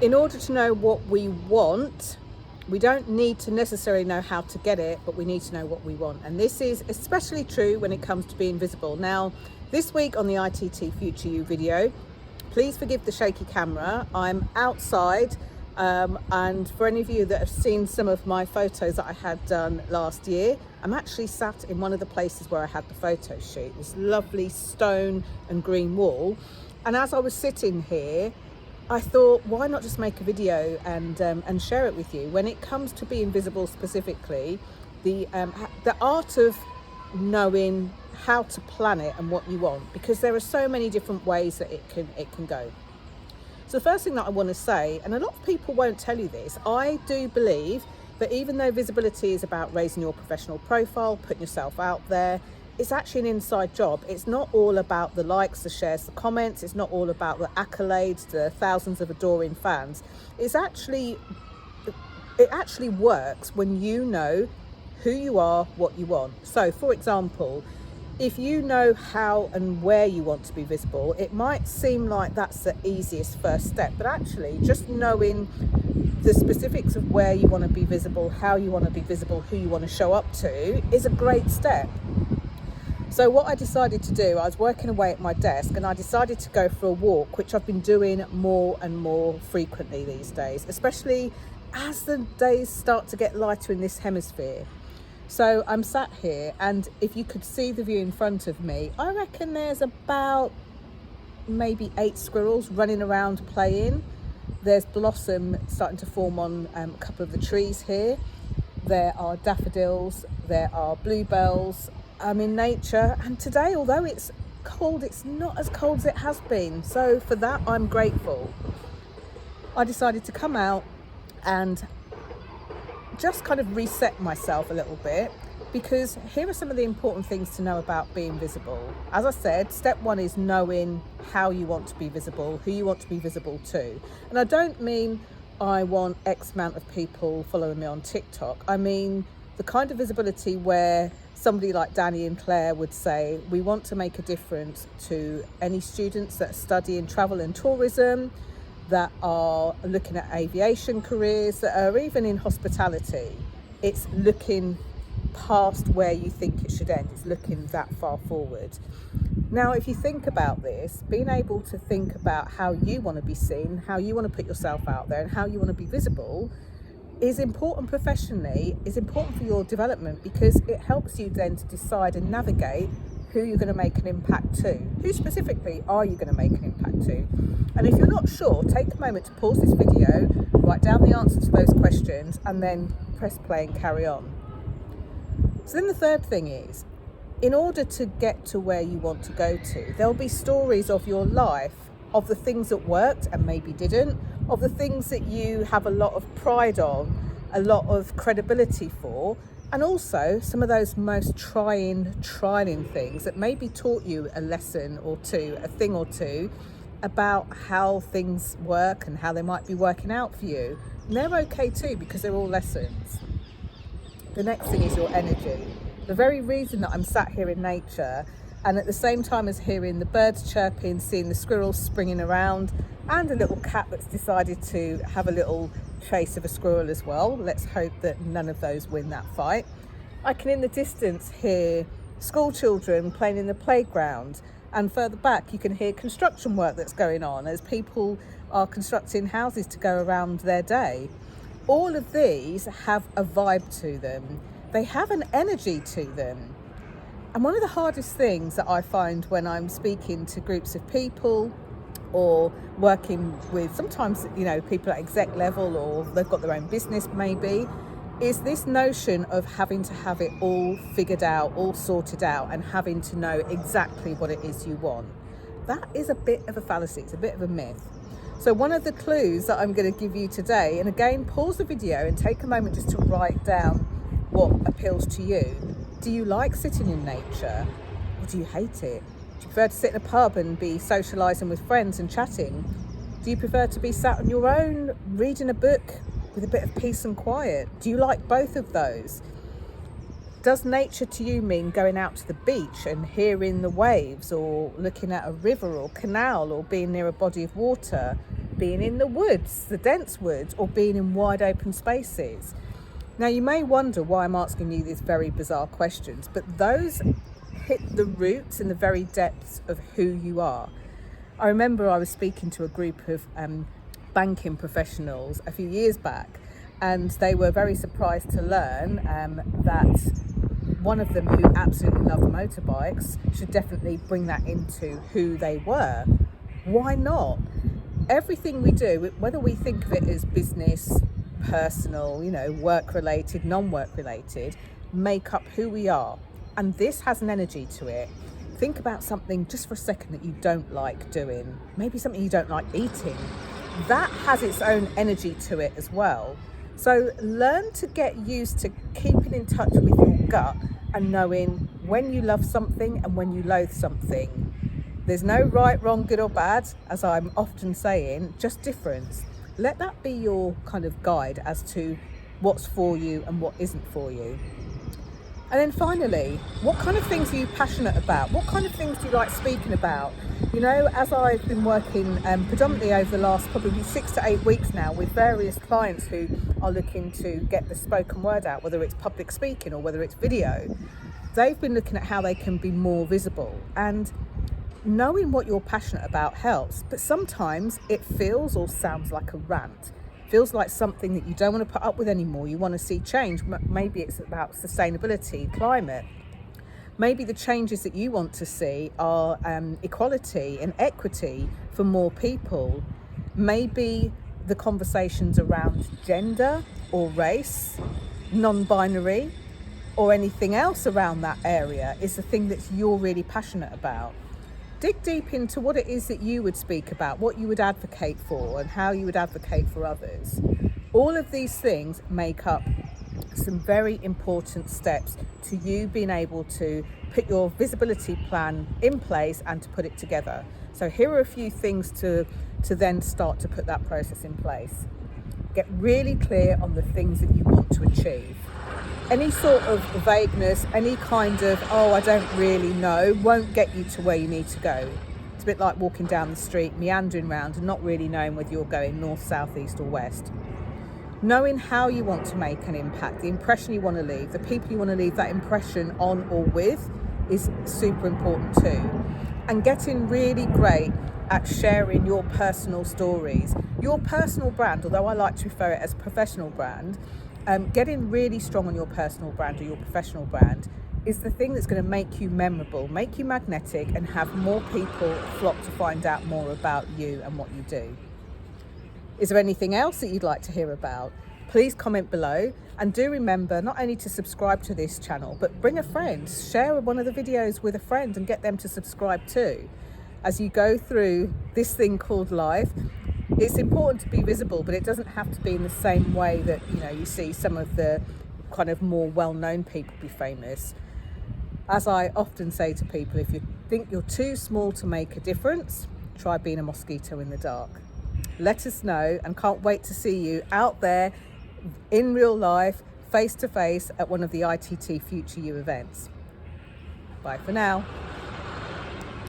In order to know what we want, we don't need to necessarily know how to get it, but we need to know what we want. And this is especially true when it comes to being visible. Now, this week on the ITT Future You video, please forgive the shaky camera. I'm outside, and for any of you that have seen some of my photos that I had done last year, I'm actually sat in one of the places where I had the photo shoot, this lovely stone and green wall. And as I was sitting here, I thought, why not just make a video and share it with you? When it comes to being visible specifically, the art of knowing how to plan it and what you want, because there are so many different ways that it can go. So the first thing that I want to say, and a lot of people won't tell you this, I do believe that even though visibility is about raising your professional profile, putting yourself out there, it's actually an inside job. It's not all about the likes, the shares, the comments. It's not all about the accolades, the thousands of adoring fans. It actually works when you know who you are, what you want. So for example, if you know how and where you want to be visible, it might seem like that's the easiest first step, but actually just knowing the specifics of where you want to be visible, how you want to be visible, who you want to show up to is a great step. So what I decided to do, I was working away at my desk and I decided to go for a walk, which I've been doing more and more frequently these days, especially as the days start to get lighter in this hemisphere. So I'm sat here, and if you could see the view in front of me, I reckon there's about maybe 8 squirrels running around playing. There's blossom starting to form on a couple of the trees here. There are daffodils, there are bluebells. I'm in nature, and today, although it's cold, it's not as cold as it has been. So for that, I'm grateful. I decided to come out and just kind of reset myself a little bit, because here are some of the important things to know about being visible. As I said, step 1 is knowing how you want to be visible, who you want to be visible to. And I don't mean I want X amount of people following me on TikTok. I mean the kind of visibility where somebody like Danny and Claire would say, we want to make a difference to any students that study in travel and tourism, that are looking at aviation careers, that are even in hospitality. It's looking past where you think it should end. It's looking that far forward. Now, if you think about this, being able to think about how you want to be seen, how you want to put yourself out there, and how you want to be visible is important professionally, is important for your development, because it helps you then to decide and navigate who you're going to make an impact to. Who specifically are you going to make an impact to? And if you're not sure, take a moment to pause this video, write down the answer to those questions, and then press play and carry on. So then the third thing is, in order to get to where you want to go to, there'll be stories of your life, of the things that worked and maybe didn't, of the things that you have a lot of pride on, a lot of credibility for, and also some of those most trying things that maybe taught you a lesson or two, a thing or two about how things work and how they might be working out for you. And they're okay too, because they're all lessons. The next thing is your energy. The very reason that I'm sat here in nature, and at the same time as hearing the birds chirping, seeing the squirrels springing around, and a little cat that's decided to have a little chase of a squirrel as well. Let's hope that none of those win that fight. I can in the distance hear school children playing in the playground, and further back you can hear construction work that's going on as people are constructing houses to go around their day. All of these have a vibe to them. They have an energy to them. And one of the hardest things that I find when I'm speaking to groups of people, or working with sometimes, people at exec level, or they've got their own business maybe, is this notion of having to have it all figured out, all sorted out, and having to know exactly what it is you want. That is a bit of a fallacy, it's a bit of a myth. So one of the clues that I'm going to give you today, and again, pause the video and take a moment just to write down what appeals to you. Do you like sitting in nature, or do you hate it? Do you prefer to sit in a pub and be socialising with friends and chatting? Do you prefer to be sat on your own, reading a book with a bit of peace and quiet? Do you like both of those? Does nature to you mean going out to the beach and hearing the waves, or looking at a river or canal, or being near a body of water? being in the woods, the dense woods, or being in wide open spaces? Now, you may wonder why I'm asking you these very bizarre questions, but those hit the roots and the very depths of who you are. I remember I was speaking to a group of banking professionals a few years back, and they were very surprised to learn that one of them, who absolutely loved motorbikes, should definitely bring that into who they were. Why not? Everything we do, whether we think of it as business, personal, work related, non-work related, make up who we are. And this has an energy to it. Think about something just for a second that you don't like doing, maybe something you don't like eating. That has its own energy to it as well. So learn to get used to keeping in touch with your gut and knowing when you love something and when you loathe something. There's no right, wrong, good or bad, as I'm often saying, just difference. Let that be your kind of guide as to what's for you and what isn't for you. And then finally, what kind of things are you passionate about? What kind of things do you like speaking about? As I've been working predominantly over the last probably 6 to 8 weeks now with various clients who are looking to get the spoken word out, whether it's public speaking or whether it's video, they've been looking at how they can be more visible. And knowing what you're passionate about helps, but sometimes it feels or sounds like a rant. Feels like something that you don't want to put up with anymore. You want to see change. Maybe it's about sustainability, climate. Maybe the changes that you want to see are equality and equity for more people. Maybe the conversations around gender or race, non-binary, or anything else around that area is the thing that you're really passionate about. Dig deep into what it is that you would speak about, what you would advocate for, and how you would advocate for others. All of these things make up some very important steps to you being able to put your visibility plan in place and to put it together. So here are a few things to then start to put that process in place. Get really clear on the things that you want to achieve. Any sort of vagueness, any kind of, I don't really know, won't get you to where you need to go. It's a bit like walking down the street, meandering around and not really knowing whether you're going north, south, east or west. Knowing how you want to make an impact, the impression you want to leave, the people you want to leave that impression on or with is super important too. And getting really great at sharing your personal stories. Your personal brand, although I like to refer it as professional brand, getting really strong on your personal brand or your professional brand is the thing that's going to make you memorable, make you magnetic, and have more people flock to find out more about you and what you do. Is there anything else that you'd like to hear about? Please comment below, and do remember not only to subscribe to this channel, but bring a friend, share one of the videos with a friend and get them to subscribe too. As you go through this thing called life, it's important to be visible, but it doesn't have to be in the same way that you see some of the kind of more well-known people be famous. As I often say to people, if you think you're too small to make a difference, try being a mosquito in the dark. Let us know, and can't wait to see you out there in real life, face to face at one of the ITT Future You events. Bye for now.